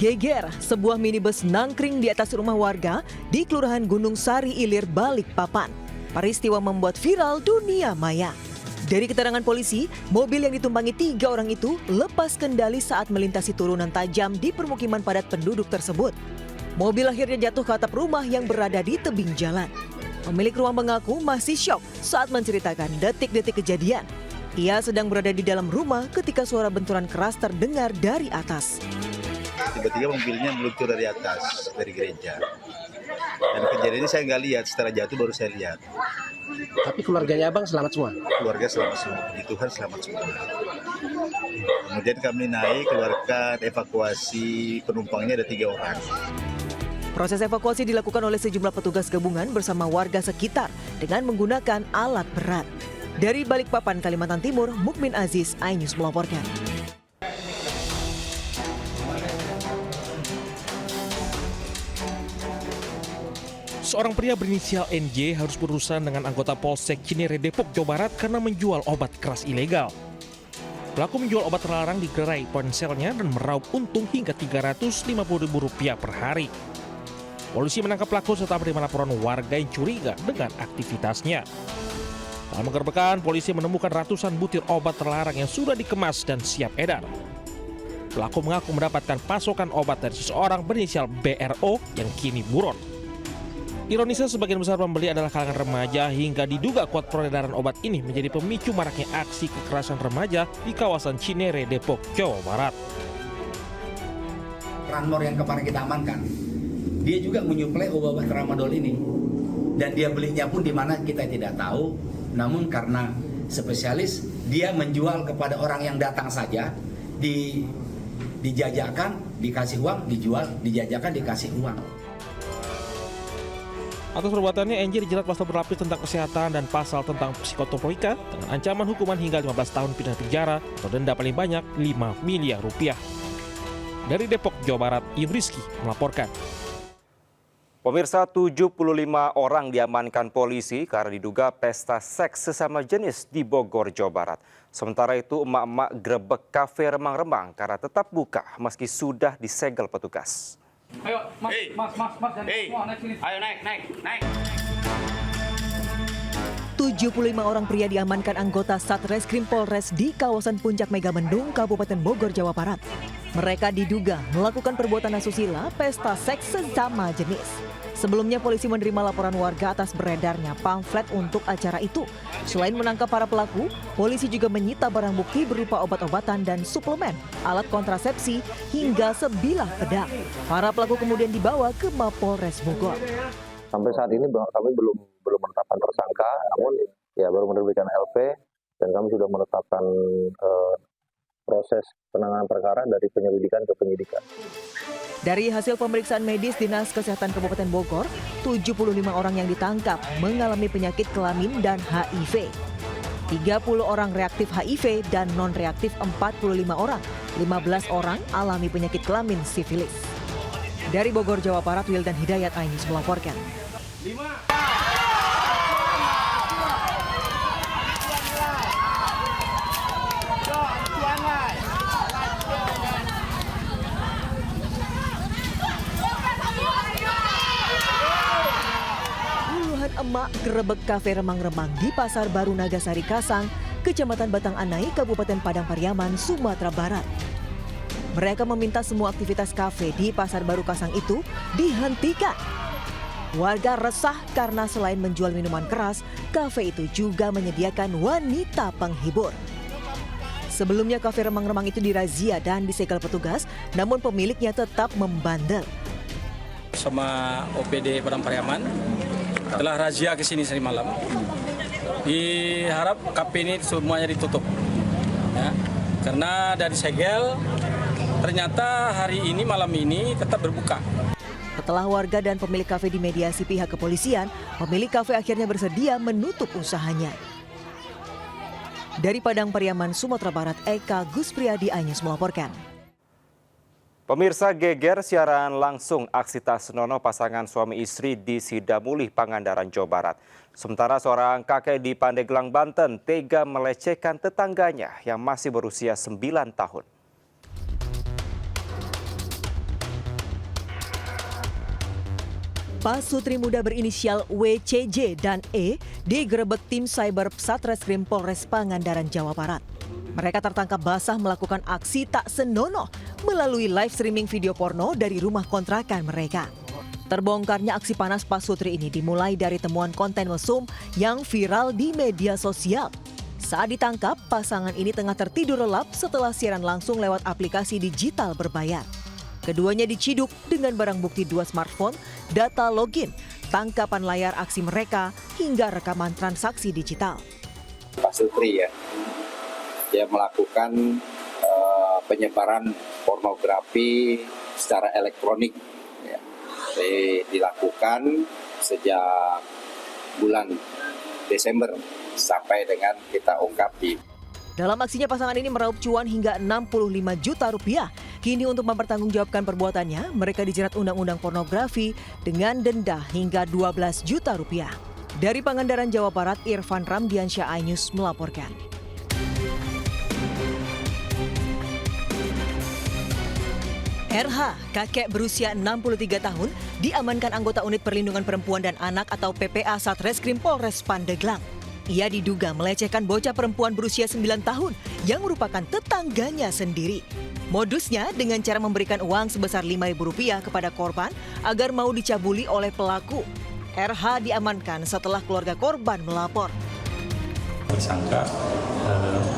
Geger, sebuah minibus nangkring di atas rumah warga di Kelurahan Gunung Sari Ilir, Balikpapan. Peristiwa membuat viral dunia maya. Dari keterangan polisi, mobil yang ditumpangi 3 orang itu lepas kendali saat melintasi turunan tajam di permukiman padat penduduk tersebut. Mobil akhirnya jatuh ke atap rumah yang berada di tebing jalan. Pemilik rumah mengaku masih syok saat menceritakan detik-detik kejadian. Ia sedang berada di dalam rumah ketika suara benturan keras terdengar dari atas. Tiba-tiba mobilnya meluncur dari atas, dari gereja. Dan kejadian ini saya nggak lihat, setelah jatuh baru saya lihat. Tapi keluarganya abang selamat semua? Keluarga selamat semua, puji Tuhan selamat semua. Kemudian kami naik, keluarkan evakuasi penumpangnya ada 3 orang. Proses evakuasi dilakukan oleh sejumlah petugas gabungan bersama warga sekitar dengan menggunakan alat berat. Dari Balikpapan, Kalimantan Timur, Mukmin Aziz, iNews melaporkan. Seorang pria berinisial NJ harus berurusan dengan anggota Polsek Cinere, Depok, Jawa Barat karena menjual obat keras ilegal. Pelaku menjual obat terlarang di gerai ponselnya dan meraup untung hingga Rp350.000 per hari. Polisi menangkap pelaku setelah menerima laporan warga yang curiga dengan aktivitasnya. Dalam penggerbekan, polisi menemukan ratusan butir obat terlarang yang sudah dikemas dan siap edar. Pelaku mengaku mendapatkan pasokan obat dari seseorang berinisial BRO yang kini buron. Ironisnya, sebagian besar pembeli adalah kalangan remaja hingga diduga kuat peredaran obat ini menjadi pemicu maraknya aksi kekerasan remaja di kawasan Cinere, Depok, Jawa Barat. Ranmor yang kemarin kita amankan, dia juga menyuplai obat tramadol ini. Dan dia belinya pun di mana kita tidak tahu, namun karena spesialis, dia menjual kepada orang yang datang saja, dijajakan, dikasih uang, dijual, dijajakan, dikasih uang. Atas perbuatannya, NJ dijerat pasal berlapis tentang kesehatan dan pasal tentang psikotropika dengan ancaman hukuman hingga 15 tahun pidana penjara atau denda paling banyak Rp5 miliar. Dari Depok, Jawa Barat, Im Rizky melaporkan. Pemirsa, 75 orang diamankan polisi karena diduga pesta seks sesama jenis di Bogor, Jawa Barat. Sementara itu, emak-emak grebek kafe remang-remang karena tetap buka meski sudah disegel petugas. Ayo, mas, naik sini. Ayo naik. 75 orang pria diamankan anggota Satreskrim Polres di kawasan Puncak Megamendung, Kabupaten Bogor, Jawa Barat. Mereka diduga melakukan perbuatan asusila pesta seks sesama jenis. Sebelumnya polisi menerima laporan warga atas beredarnya pamflet untuk acara itu. Selain menangkap para pelaku, polisi juga menyita barang bukti berupa obat-obatan dan suplemen, alat kontrasepsi, hingga sebilah pedang. Para pelaku kemudian dibawa ke Mapolres Bogor. Sampai saat ini kami belum menetapkan tersangka, namun ya baru menerbitkan LP dan kami sudah menetapkan proses penanganan perkara dari penyelidikan ke penyidikan. Dari hasil pemeriksaan medis Dinas Kesehatan Kabupaten Bogor, 75 orang yang ditangkap mengalami penyakit kelamin dan HIV. 30 orang reaktif HIV dan non-reaktif 45 orang. 15 orang alami penyakit kelamin sifilis. Dari Bogor, Jawa Barat, Wildan Hidayat, iNews melaporkan. Puluhan emak gerebek kafe remang-remang di Pasar Baru Nagasari Kasang, Kecamatan Batang Anai, Kabupaten Padang Pariaman, Sumatera Barat. Mereka meminta semua aktivitas kafe di Pasar Baru Kasang itu dihentikan. Warga resah karena selain menjual minuman keras, kafe itu juga menyediakan wanita penghibur. Sebelumnya kafe remang-remang itu dirazia dan disegel petugas, namun pemiliknya tetap membandel. Sama OPD Padang Pariaman telah razia ke sini tadi malam. Diharap kafe ini semuanya ditutup. Ya, karena dari segel, ternyata hari ini malam ini tetap berbuka. Setelah warga dan pemilik kafe dimediasi pihak kepolisian, pemilik kafe akhirnya bersedia menutup usahanya. Dari Padang Pariaman, Sumatera Barat, Eka Guspriyadi, iNews melaporkan. Pemirsa, geger siaran langsung aksi tak senonoh pasangan suami istri di Sidamulih, Pangandaran, Jawa Barat. Sementara seorang kakek di Pandeglang, Banten tega melecehkan tetangganya yang masih berusia 9 tahun. Pasutri muda berinisial WCJ dan E digerebek tim cyber Satreskrim Polres Pangandaran, Jawa Barat. Mereka tertangkap basah melakukan aksi tak senonoh melalui live streaming video porno dari rumah kontrakan mereka. Terbongkarnya aksi panas Pasutri ini dimulai dari temuan konten mesum yang viral di media sosial. Saat ditangkap, pasangan ini tengah tertidur lelap setelah siaran langsung lewat aplikasi digital berbayar. Keduanya diciduk dengan barang bukti 2 smartphone, data login, tangkapan layar aksi mereka, hingga rekaman transaksi digital. Pasutri ya, dia melakukan penyebaran pornografi secara elektronik. Ya. Dilakukan sejak bulan Desember sampai dengan kita ungkap di. Dalam aksinya pasangan ini meraup cuan hingga 65 juta rupiah. Kini untuk mempertanggungjawabkan perbuatannya, mereka dijerat Undang-Undang Pornografi dengan denda hingga 12 juta rupiah. Dari Pangandaran, Jawa Barat, Irfan Ramdiansyah, iNews melaporkan. RH, kakek berusia 63 tahun, diamankan anggota Unit Perlindungan Perempuan dan Anak atau PPA Satreskrim Polres Pandeglang. Ia diduga melecehkan bocah perempuan berusia 9 tahun yang merupakan tetangganya sendiri. Modusnya dengan cara memberikan uang sebesar Rp5.000 kepada korban agar mau dicabuli oleh pelaku. RH diamankan setelah keluarga korban melapor. Tersangka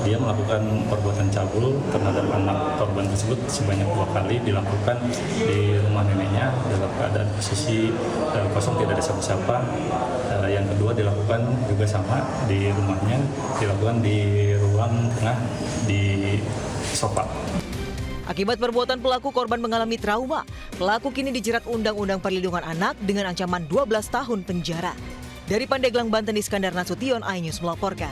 dia melakukan perbuatan cabul terhadap anak korban tersebut sebanyak 2 kali, dilakukan di rumah neneknya dalam keadaan posisi kosong, tidak ada siapa-siapa. Yang kedua dilakukan juga sama di rumahnya, dilakukan di ruang tengah di sofa. Akibat perbuatan pelaku, korban mengalami trauma. Pelaku kini dijerat Undang-Undang Perlindungan Anak dengan ancaman 12 tahun penjara. Dari Pandeglang, Banten, Iskandar Nasution, iNews melaporkan.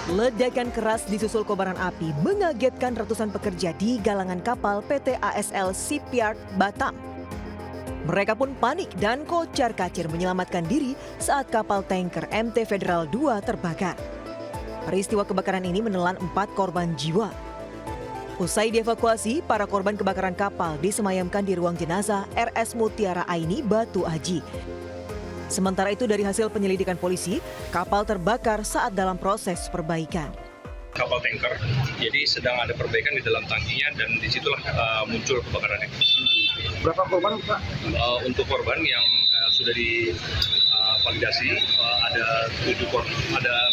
Ledakan keras disusul kobaran api mengagetkan ratusan pekerja di galangan kapal PT ASL Shipyard Batam. Mereka pun panik dan kocar-kacir menyelamatkan diri saat kapal tanker MT Federal 2 terbakar. Peristiwa kebakaran ini menelan 4 korban jiwa. Usai dievakuasi, para korban kebakaran kapal disemayamkan di ruang jenazah RS Mutiara Aini, Batu Aji. Sementara itu, dari hasil penyelidikan polisi, kapal terbakar saat dalam proses perbaikan. Kapal tanker, jadi sedang ada perbaikan di dalam tangkinya dan disitulah muncul kebakarannya. Berapa korban, Pak? Untuk korban yang sudah divalidasi ada 9 korban. Ada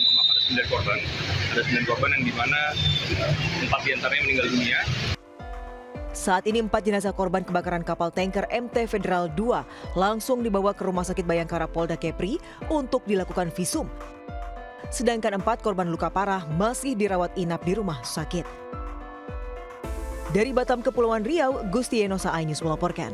9 korban yang dimana 4 diantaranya meninggal dunia. Saat ini 4 jenazah korban kebakaran kapal tanker MT Federal 2 langsung dibawa ke Rumah Sakit Bayangkara Polda Kepri untuk dilakukan visum. Sedangkan 4 korban luka parah masih dirawat inap di rumah sakit. Dari Batam, Kepulauan Riau, Gusti Enosa, iNews melaporkan.